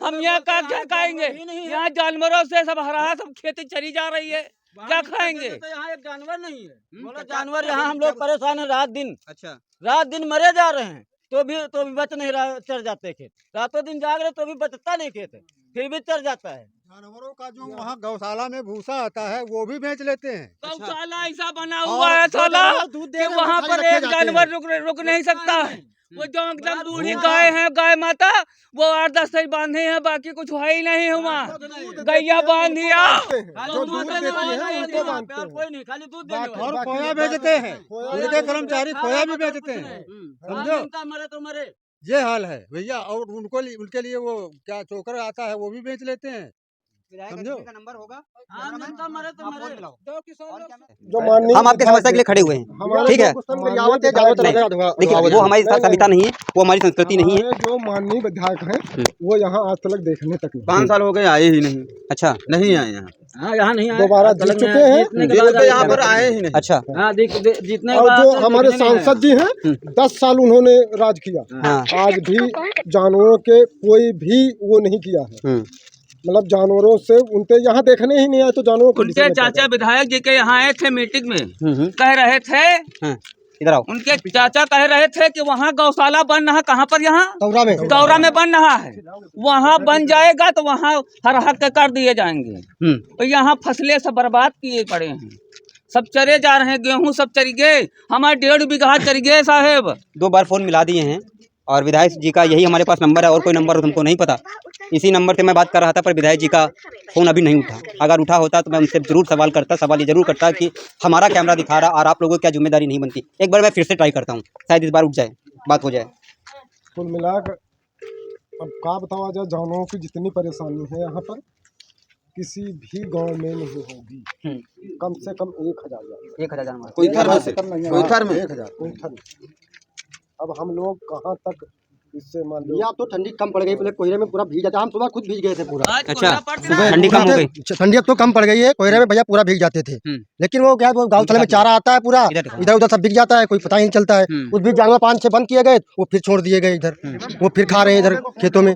हम यहाँ का क्या खाएंगे? यहाँ जानवरों से सब हरा, सब खेती चली जा रही है, क्या खाएंगे? तो यहाँ एक जानवर नहीं है, बोलो जानवर यहाँ हम लोग परेशान है रात दिन। अच्छा, रात दिन मरे जा रहे हैं तो भी बच नहीं रहा, चढ़ जाते खेत। रातों दिन जाग रहे तो भी बचता नहीं खेत, फिर भी चढ़ जाता है। जानवरों का जो वहाँ गौशाला में भूसा आता है वो भी बेच लेते हैं। गौशाला ऐसा बना हुआ है साला कि वहाँ पर एक जानवर रुक नहीं सकता है। वो जो एकदम बूढ़ी गाय है, गाय माता, वो 8-10 से बांधे हैं, बाकी कुछ है ही नहीं हुआ। गैया बांध दिया, जो दूध देती है उनको बांधते हैं। कोई नहीं, खाली दूध देने वाला। और खोया बेचते हैं, उनके कर्मचारी खोया भी बेचते हैं, समझो। मरे तो मरे। ये हाल है भैया। और उनके लिए वो क्या चोकर आता है वो भी बेच लेते हैं, समझो। का नंबर होगा, मरे तो मरे। जो माननीय हम आपके समस्या के लिए खड़े हुए हैं, ठीक है। देखिए वो हमारी सभ्यता नहीं है, वो हमारी संस्कृति नहीं है। जो माननीय विधायक हैं वो यहाँ आज तक देखने तक नहीं 5 साल हो गए आए ही नहीं। अच्छा, नहीं आए यहाँ। हाँ यहाँ नहीं आए, दोबारा जीत चुके हैं। तो यहाँ पर आए ही नहीं। अच्छा, हाँ जीतने और जो हमारे सांसद जी हैं 10 साल उन्होंने राज किया, हाँ। आज भी जानवरों के कोई भी वो नहीं किया है। मतलब जानवरों से उनके यहाँ देखने ही नहीं आए तो जानवरों को उनके चाचा विधायक जी के यहाँ आए थे मीटिंग में, कह रहे थे, इधर आओ। उनके चाचा कह रहे थे कि वहाँ गौशाला बन रहा, कहाँ पर? यहाँ गौरा में बन रहा है, वहाँ बन जाएगा तो वहाँ हर हक कर दिए जाएंगे। तो यहाँ फसलें सब बर्बाद किए पड़े हैं, सब चरे जा रहे हैं, गेहूं सब चरी गए, हमारे 1.5 बीघा चरी गए साहेब। 2 बार फोन मिला दिए हैं और विधायक जी का यही हमारे पास नंबर है, और कोई नंबर हमको नहीं पता। इसी नंबर से मैं बात कर रहा था, पर विधायक जी का फोन अभी नहीं उठा। अगर उठा होता तो मैं उनसे जरूर सवाल करता। सवाल ये जरूर करता कि हमारा कैमरा दिखा रहा और आप लोगों की क्या जिम्मेदारी नहीं बनती। एक बार मैं फिर से ट्राई करता हूँ, शायद इस बार उठ जाए, बात हो जाए। कुल मिलाकर अब क्या बताओ जाए, जानवरों की जितनी परेशानी है यहाँ पर किसी भी गांव में नहीं होगी। कम से कम 1000 जानवर कोई थर में से, कोई थर में 1000। अब हम लोग कहाँ तक इससे मान लो। या तो ठंडी कम पड़ गई, पहले कोयरे में पूरा भीग जाता। हम सुबह खुद भीग गए थे पूरा। अच्छा, ठंडी कम हो गई, ठंडी अब तो कम पड़ गई है। कोयरे में भैया पूरा भीग जाते थे, लेकिन वो क्या वो गौशाला में चारा आता है पूरा, इधर उधर सब बिक जाता है, कोई पता ही नहीं चलता है। कुछ भी जानवर 5-6 बंद किए गए, वो फिर छोड़ दिए गए इधर, वो फिर खा रहे हैं इधर खेतों में।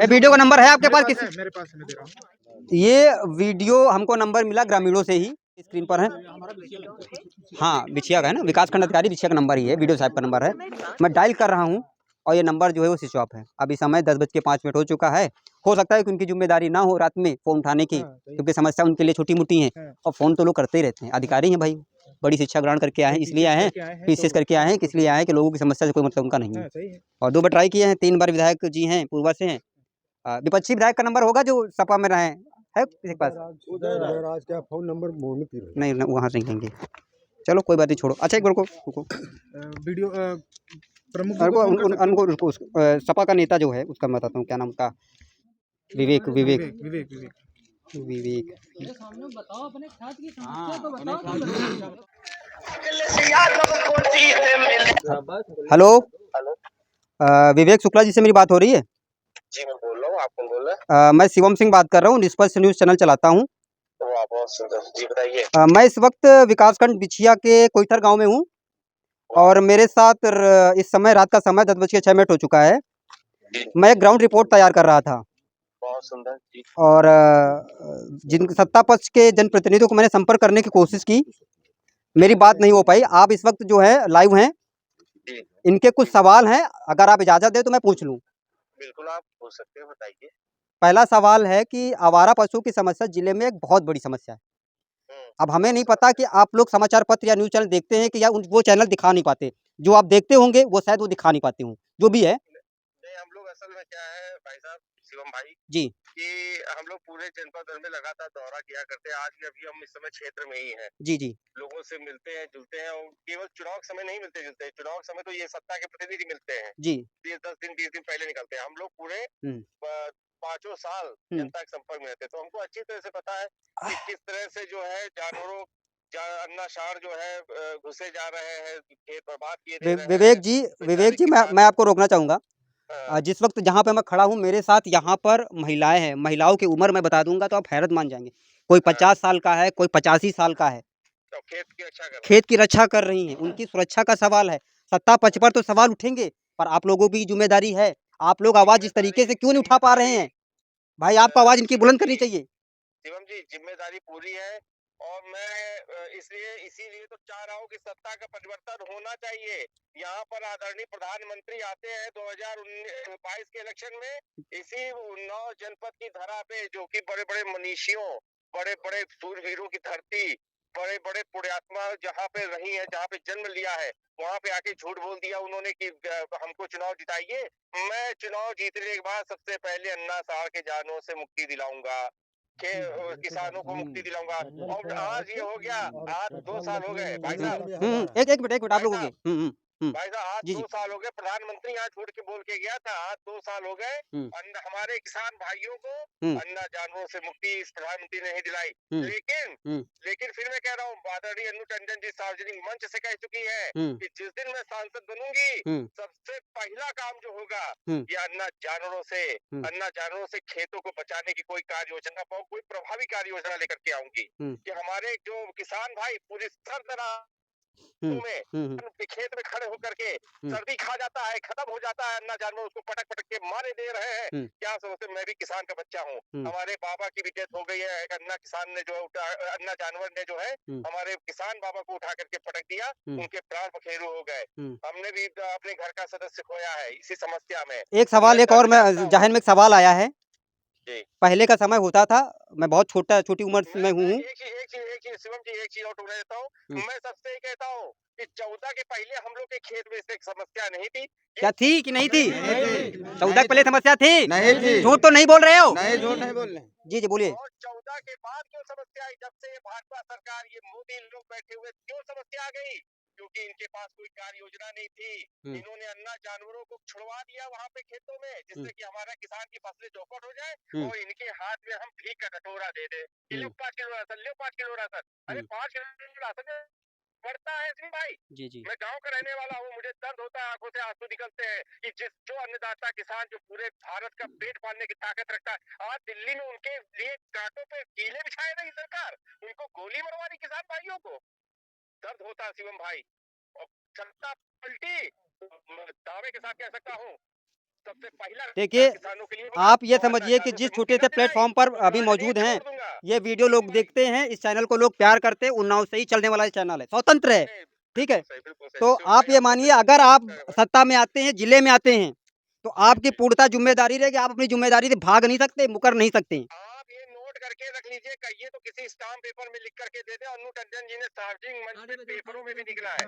वीडियो का नंबर है आपके पास? किसी मेरे पास नहीं दे रहा। ये वीडियो हमको नंबर मिला ग्रामीणों से ही, स्क्रीन पर है। हाँ, बिछिया का है ना, विकासखंड अधिकारी बिछिया का नंबर ही है, वीडियो साहब का नंबर है। मैं डायल कर रहा हूँ और ये नंबर जो है वो स्विच ऑफ है। अभी समय 10:05 हो चुका है। हो सकता है कि उनकी जिम्मेदारी ना हो रात में फ़ोन उठाने की, क्योंकि समस्या उनके लिए छोटी मोटी है और फ़ोन तो लोग करते ही रहते हैं। अधिकारी हैं भाई, बड़ी शिक्षा ग्रहण करके आए हैं, इसलिए आए हैं, पीसीएस करके आए हैं, इसलिए आए हैं कि लोगों की समस्या से कोई मतलब उनका नहीं है। और 2 बार ट्राई किए हैं, 3 बार विधायक जी हैं पूर्वा से हैं। विपक्षी विधायक का नंबर होगा जो सपा में रहे है किसी के पास? उदयराज का फोन नंबर नहीं, वहाँ से लेंगे। चलो कोई बात नहीं, छोड़ो। अच्छा एक बार को वीडियो प्रमुख उनको सपा का नेता जो है उसका मैं बताता हूँ, क्या नाम का? विवेक। हेलो, विवेक शुक्ला जी से मेरी बात हो रही है? जी मैं बोल रहा हूँ, आप कौन बोल रहे हैं? मैं शिवम सिंह बात कर रहा हूँ, निष्पक्ष न्यूज़ चैनल चलाता हूँ। तो आप बहुत सुंदर जी, बताइए। मैं इस वक्त विकासखंड बिछिया के कोईथर गांव में हूँ और मेरे साथ इस समय रात का समय 10:06 हो चुका है। मैं एक ग्राउंड रिपोर्ट तैयार कर रहा था। बहुत सुंदर जी। और जिन सत्ता पक्ष के जनप्रतिनिधियों को मैंने संपर्क करने की कोशिश की, मेरी बात नहीं हो पाई। आप इस वक्त जो है लाइव हैं, इनके कुछ सवाल हैं, अगर आप इजाज़त दें तो मैं पूछ लूँ। बिल्कुल आप पूछ सकते हैं, बताइए। पहला सवाल है कि आवारा पशुओं की समस्या जिले में एक बहुत बड़ी समस्या है। अब हमें नहीं पता कि आप लोग समाचार पत्र या न्यूज़ चैनल देखते हैं कि या वो चैनल दिखा नहीं पाते, जो आप देखते होंगे वो शायद वो दिखा नहीं पाते हों, जो भी है। नहीं, हम लोग असल में क्या है भाई साहब शिवम भाई जी, कि हम लोग पूरे जनपद भर में लगातार दौरा किया करते हैं। आज भी अभी हम इस समय क्षेत्र में ही हैं। जी, लोगों से मिलते हैं जुलते हैं, और केवल चुनाव के समय नहीं मिलते जुलते हैं। चुनाव के समय तो ये सत्ता के प्रतिनिधि मिलते हैं जी। 10 दिन 20 दिन पहले निकलते हैं। हम लोग पूरे 5 साल जनता के संपर्क में रहते हैं, तो हमको अच्छी तरह से पता है कि किस तरह से जो है जानवरों अन्नासार जो है घुसे जा रहे हैं, खेत बर्बाद किए जा रहे हैं। विवेक जी, मैं आपको रोकना चाहूँगा। जिस वक्त जहाँ पे मैं खड़ा हूँ, मेरे साथ यहाँ पर महिलाएं हैं। महिलाओं की उम्र मैं बता दूंगा तो आप हैरत मान जाएंगे। कोई 50 साल का है, कोई 85 साल का है। तो खेत की रक्षा कर रही हैं। उनकी सुरक्षा का सवाल है। सत्ता पक्ष पर तो सवाल उठेंगे, पर आप लोगों की जिम्मेदारी है। आप लोग आवाज इस तरीके से क्यों नहीं उठा पा रहे हैं? भाई आपको आवाज इनकी बुलंद करनी चाहिए। शिवम जी जिम्मेदारी पूरी है और मैं इसीलिए तो चाह रहा हूँ कि सत्ता का परिवर्तन होना चाहिए। यहाँ पर आदरणीय प्रधानमंत्री आते हैं 2022 के इलेक्शन में, इसी उन्नाव जनपद की धरा पे, जो कि बड़े बड़े मनीषियों, बड़े बड़े सूरवीरों की धरती, बड़े बड़े पुण्यात्मा जहाँ पे रही है, जहाँ पे जन्म लिया है, वहाँ पे आके झूठ बोल दिया उन्होंने कि हमको चुनाव जिताइए। मैं चुनाव जीतने के बाद सबसे पहले अन्ना साहब के जानवरों से मुक्ति दिलाऊंगा, किसानों को मुक्ति दिलाऊंगा। और आज ये हो गया, आज 2 साल हो गए भाई साहब। एक मिनट आप लोग हो गए। भाई साहब आज जी 2 साल हो गए, प्रधानमंत्री यहाँ छोड़ के बोल के गया था, आज 2 साल हो गए। हमारे किसान भाइयों को अन्ना जानवरों से मुक्ति इस प्रधानमंत्री ने ही दिलाई। लेकिन फिर मैं कह रहा हूँ, आदरणीय अन्नू टंडन जी सार्वजनिक मंच से कह चुकी है कि जिस दिन मैं सांसद बनूंगी, सबसे पहला काम जो होगा ये अन्ना जानवरों से खेतों को बचाने की कोई कार्य योजना, कोई प्रभावी कार्य योजना लेकर के आऊंगी कि हमारे जो किसान भाई पूरी सरदरा में खेत में खड़े होकर के सर्दी खा जाता है, खत्म हो जाता है, अन्ना जानवर उसको पटक पटक के मारे दे रहे हैं। क्या सोचते, मैं भी किसान का बच्चा हूँ, हमारे बाबा की भी डेथ हो गई है, एक अन्ना किसान ने जो अन्ना जानवर ने जो है हमारे किसान बाबा को उठा करके पटक दिया, उनके प्राण बखेरू हो गए। हमने भी अपने घर का सदस्य खोया है इसी समस्या में। एक सवाल, एक और मैं जहन में एक सवाल आया है। पहले का समय होता था, मैं बहुत छोटी उम्र में हूँ। एक चीज शिवम जी, एक चीज और टूट देता हूँ, मैं सबसे ही कहता हूँ कि 14 के पहले हम लोग के खेत में इससे समस्या नहीं थी। क्या थी कि नहीं थी? 14 के पहले समस्या थी? नहीं थी। झूठ तो नहीं बोल रहे हो? नहीं, झूठ नहीं बोल रहे। जी बोलिए। और 14 के बाद क्यों समस्या आई? जब से भाजपा सरकार, ये मोदी लोग बैठे हुए, क्यों समस्या आ गई? क्योंकि इनके पास कोई कार्य योजना नहीं थी। इन्होंने अन्ना जानवरों को छुड़वा दिया वहाँ पे खेतों में, जिससे कि हमारा किसान की फसलें चौपट हो जाए और इनके हाथ में हम भीख का कटोरा दे दे, लो 5 किलो राशन, लो 5 किलो राशन। अरे 5 किलो राशन पड़ता है सिंह भाई। जी मैं गांव का रहने वाला हूँ, मुझे दर्द होता है, आंखों से आंसू निकलते हैं कि जो अन्नदाता किसान जो पूरे भारत का पेट पालने की ताकत रखता है, आज दिल्ली में उनके लिए कांटों पे कीले बिछाए रही सरकार, उनको गोली मरवा रही किसान भाइयों को। दर्द होता है शिवम भाई। और सत्ता पलटी, दावे के साथ कह सकता हूँ, सबसे पहला देखिए, किसानों के लिए आप ये समझिए कि जिस छोटे से प्लेटफॉर्म पर अभी मौजूद हैं, ये वीडियो लोग देखते हैं, इस चैनल को लोग प्यार करते हैं, उन्नाव से ही चलने वाला चैनल है, स्वतंत्र है, ठीक है। तो आप ये मानिए, अगर आप सत्ता में आते हैं, जिले में आते हैं, तो आपकी पूर्णतः जिम्मेदारी रहेगी, आप अपनी जिम्मेदारी से भाग नहीं सकते, मुकर नहीं सकते। आप ये नोट करके रख लीजिए, कहिए तो किसी स्टाम्प पेपर में लिख करके दे दे, अन्नू टंडन जी ने सार्वजनिक मंच पे पेपरों में भी निकला है।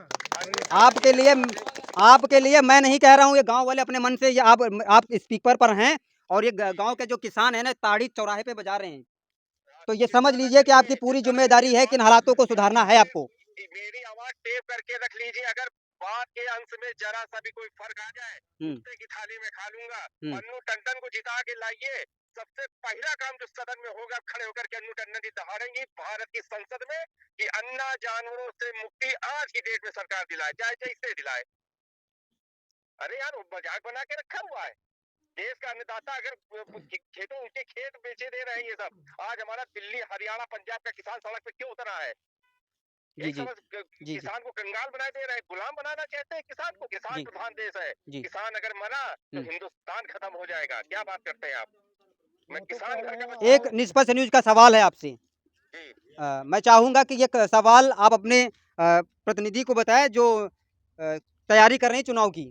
आपके लिए मैं नहीं कह रहा हूँ, ये गांव वाले अपने मन से, ये आप स्पीकर पर हैं और ये गांव के जो किसान हैं ना, ताड़ी चौराहे पे बजा रहे हैं, तो ये समझ लीजिए कि आपकी पूरी जिम्मेदारी है कि इन हालातों को सुधारना है आपको। मेरी आवाज टेप करके रख लीजिए, अगर बात के अंश में जरा सा भी कोई फर्क आ जाए, कुत्ते की थाली में खा लूंगा। अन्नू टंडन को जिता के लाइए, सबसे पहला काम जो सदन में होगा, खड़े होकर के अन्नू टंडन जी दहाड़ेंगी भारत की संसद में कि अन्ना जानवरों से मुक्ति आज की डेट में सरकार दिलाए, चाहे जैसे दिलाए। अरे यार, मजाक बना के रखा हुआ है। देश का अन्नदाता अगर खेतों, उनके खेत बेचे दे रहे हैं ये सब, आज हमारा दिल्ली, हरियाणा, पंजाब का किसान सड़क पे क्यों उतरा है? किसान को कंगाल बनाए दे रहे हैं, गुलाम बनाना चाहते हैं किसान को। किसान प्रधान देश है, किसान अगर मरा तो हिंदुस्तान खत्म हो जाएगा। क्या बात करते हैं आप? मैं किसान घर का एक निष्पक्ष न्यूज का सवाल है आपसे, मैं चाहूंगा कि ये सवाल आप अपने प्रतिनिधि को बताएं जो तैयारी कर रहे हैं चुनाव की।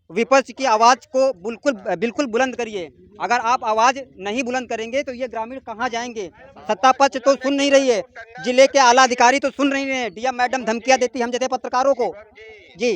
विपक्ष की आवाज को बिल्कुल बुलंद करिए। अगर आप आवाज नहीं बुलंद करेंगे तो ये ग्रामीण कहाँ जाएंगे? सत्ता पक्ष तो सुन नहीं रही है, जिले के आला अधिकारी तो सुन नहीं रहे हैं, डीएम मैडम धमकियां देती हम जैसे पत्रकारों को। जी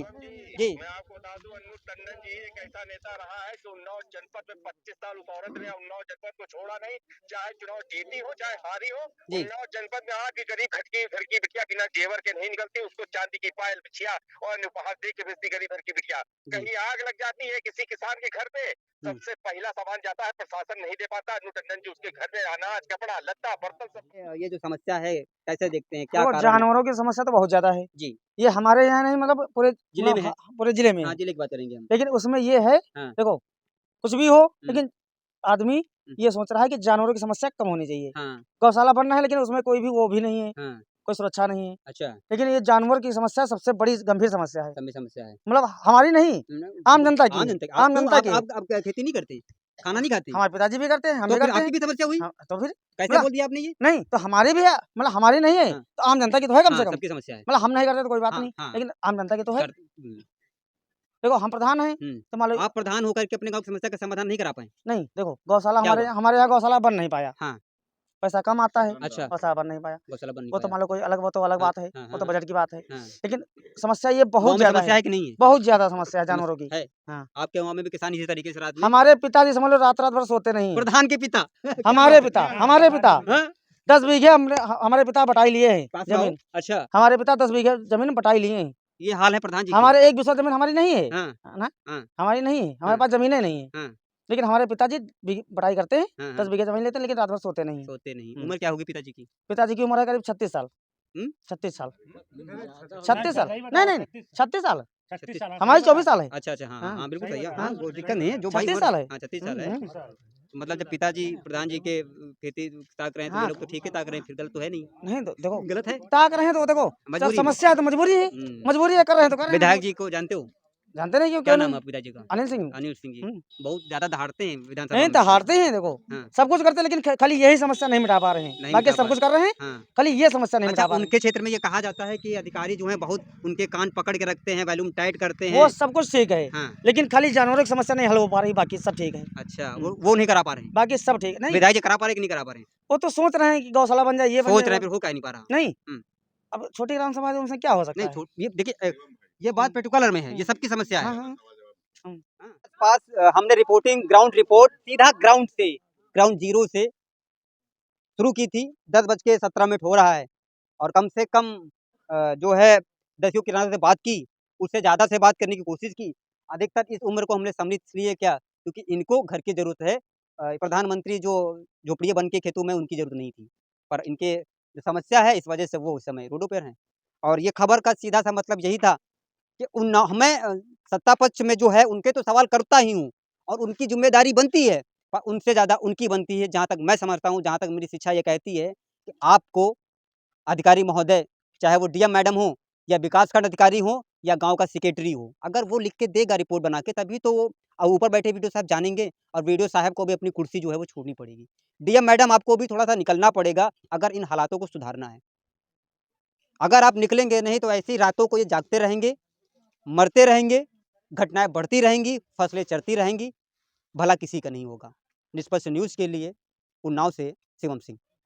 मैं आपको बता दूं, अन्नू टंडन जी एक ऐसा नेता रहा है जो उन्नाव जनपद में 25 साल उस औरत ने उन्नाव जनपद को छोड़ा नहीं, चाहे चुनाव जीती हो चाहे हारी हो। उन्नाव जनपद में आज भी गरीब घर की बिटिया बिना जेवर के नहीं निकलती, उसको चांदी की पायल बिछिया और उपहार दे के भेजती गरीब घर की बिटिया। कहीं आग लग जाती है किसी किसान के घर पे, सबसे पहला सामान जाता है, प्रशासन नहीं दे पाता। अन्नू टंडन जी उसके घर में अनाज, कपड़ा, लत्ता, बर्तन सब। ये जो समस्या है कैसे देखते हैं, क्या जानवरों की समस्या तो बहुत ज्यादा है जी। ये हमारे यहाँ नहीं, मतलब पूरे जिले में है, पूरे जिले में। हाँ, जिले की बात करेंगे हम। लेकिन उसमें ये है, देखो कुछ भी हो, लेकिन आदमी ये सोच रहा है कि जानवरों की समस्या कम होनी चाहिए। गौशाला बनना है, लेकिन उसमें कोई भी वो भी नहीं है, कोई सुरक्षा नहीं है। अच्छा। लेकिन ये जानवर की समस्या सबसे बड़ी गंभीर समस्या है। समस्या है, मतलब हमारी नहीं, आम जनता की। आम जनता की। आप खेती नहीं करते? खाना नहीं खाते? हमारे पिताजी भी करते हैं, हम तो भी फिर करते आपकी हैं। भी समस्या हुई? हाँ, तो फिर कैसे मतलब बोल दिया आपने ये? नहीं तो हमारे भी है, मतलब हमारी नहीं है हाँ। तो आम जनता की तो है कम से हाँ, कम। सबकी समस्या है। मतलब हम नहीं करते तो कोई बात हाँ, नहीं, हाँ। लेकिन आम जनता की तो है। हुँ, देखो हम प्रधान हैं हुँ। तो मान लो आप प्रधान होकर के अपने गाँव की समस्या का समाधान नहीं करा पाए? नहीं देखो गौशाला क्या हमारे हुआ? हमारे यहाँ गौशाला बन नहीं पाया। हाँ। पैसा कम आता है, अच्छा। गौशाला बन नहीं पाया। गौशाला बन नहीं वो तो पाया। मान लो कोई अलग, वो तो अलग हाँ, बात है, हाँ, वो तो हाँ, बजट की बात है। हाँ। लेकिन समस्या ये गाँव बहुत में ज्यादा समस्या है, है कि नहीं है? बहुत ज्यादा समस्या है जानवरों की। है? हाँ। आपके गाँव में भी किसान इसी तरीके से रात में हमारे पिताजी समझ लो रात-रात भर सोते नहीं हैं। प्रधान के पिता हमारे पिता हाँ? 10 बीघे हमारे पिता बटाई लिए हैं पास में आओ। जमीन। अच्छा, हमारे पिता 10 बीघे जमीन बटाई लिए हैं। ये हाल है प्रधान जी की। हमारे एक दूसरा जमीन हमारी नहीं है, हाँ, है ना? हाँ, हमारी नहीं है, हमारे हाँ। पास जमीनें नहीं है। हाँ, लेकिन हमारे पिताजी बटाई करते हैं, हाँ, 10 हाँ। बीघे जमीन लेते हैं, लेकिन रात भर सोते नहीं हैं। सोते नहीं। हुँ। उम्र क्या होगी पिताजी की? पिताजी की उम्र है करीब 36 साल। हुँ? 36 साल। 36 साल। नहीं, 36 साल। 36 साल। हमारी 24 साल है। अच्छा, अच्छा, हाँ, हाँ। हाँ, बिल्कुल सही है। हाँ, हाँ। कोई दिक्कत नहीं है। जो भाई 36 उम्र साल है। हाँ, 36 साल है। हुँ, हुँ। मतलब जब पिताजी प्रधान जी के खेती ताक रहे हैं तो ये हाँ। लोग तो ठीक है ताक रहे हैं, फिर गलत तो है नहीं। नहीं तो देखो गलत है? ताक रहे हैं तो देखो सब मजबूरी में। समस्या है तो मजबूरी है। हुँ। मजबूरी है, कर रहे हैं तो कर रहे हैं। विधायक जी को जानते हो? जानते नहीं क्यों क्या क्यों नाम है नहीं? आपके पिताजी का? अनिल सिंह। अनिल सिंह जी। हुँ। बहुत ज़्यादा दहाड़ते हैं विधानसभा नहीं में। तो हारते हैं देखो, हाँ। सब कुछ करते हैं लेकिन खाली यही समस्या नहीं मिटा पा रहे हैं। नहीं बाकी मिटा सब पा कुछ कर रहे हैं, हाँ। खाली ये समस्या नहीं अच्छा, मिटा पा रहे उनके क्षेत्र में ये कहा जाता है कि अधिकारी जो हैं बहुत उनके कान पकड़ के रखते हैं, वॉल्यूम टाइट करते हैं। हैं। वो सब कुछ ठीक है, हाँ। लेकिन खाली जानवरों की समस्या नहीं हल हो पा रही, बाकी सब ठीक है। अच्छा, वो नहीं करा पा रहे हैं। बाकी सब ठीक है। नहीं, विधायक जी करा पा रहे हैं कि नहीं करा पा रहे हैं? वो तो सोच रहे हैं कि गौशाला बन जाए, ये बन सोच जाए। रहे हैं, फिर हो क्या नहीं पा रहा? नहीं, हुँ। अब छोटी ग्राम समाज है, उनसे क्या हो सकता नहीं है? छो ये देखिए ये बात पर्टिकुलर में है, ये सबकी समस्या है। हाँ, हाँ। पास हमने रिपोर्टिंग ग्राउंड रिपोर्ट सीधा ग्राउंड से, ग्राउंड ज़ीरो से शुरू की थी। 10:17 हो रहा है और कम से कम जो है दस्यु किराना से बात की, उससे ज़्यादा से बात करने की कोशिश की। अधिकतर इस उम्र को हमने सम्मिलित इसलिए किया क्योंकि इनको घर की ज़रूरत है। प्रधानमंत्री जो झोपड़ियाँ बन के खेतों में उनकी ज़रूरत नहीं थी। पर इनके जो समस्या है इस वजह से वो उस समय रोडों पर हैं। और ये खबर का सीधा-सा मतलब यही था कि मैं सत्ता पक्ष में जो है उनके तो सवाल करता ही हूँ और उनकी ज़िम्मेदारी बनती है, पर उनसे ज़्यादा उनकी बनती है जहाँ तक मैं समझता हूँ, जहाँ तक मेरी शिक्षा ये कहती है कि आपको अधिकारी महोदय, चाहे वो डीएम मैडम हो या विकासखंड अधिकारी हो या गाँव का सेक्रेटरी हो, अगर वो लिख के देगा रिपोर्ट बना के तभी तो वो ऊपर बैठे वीडियो साहब जानेंगे और वीडियो साहब को भी अपनी कुर्सी जो है वो छोड़नी पड़ेगी। डीएम मैडम आपको भी थोड़ा-सा निकलना पड़ेगा अगर इन हालातों को सुधारना है। अगर आप निकलेंगे नहीं तो ऐसी रातों को ये जागते रहेंगे, मरते रहेंगे, घटनाएँ बढ़ती रहेंगी, फसलें चरती रहेंगी, भला किसी का नहीं होगा। निष्पक्ष न्यूज़ के लिए उन्नाव से शिवम सिंह।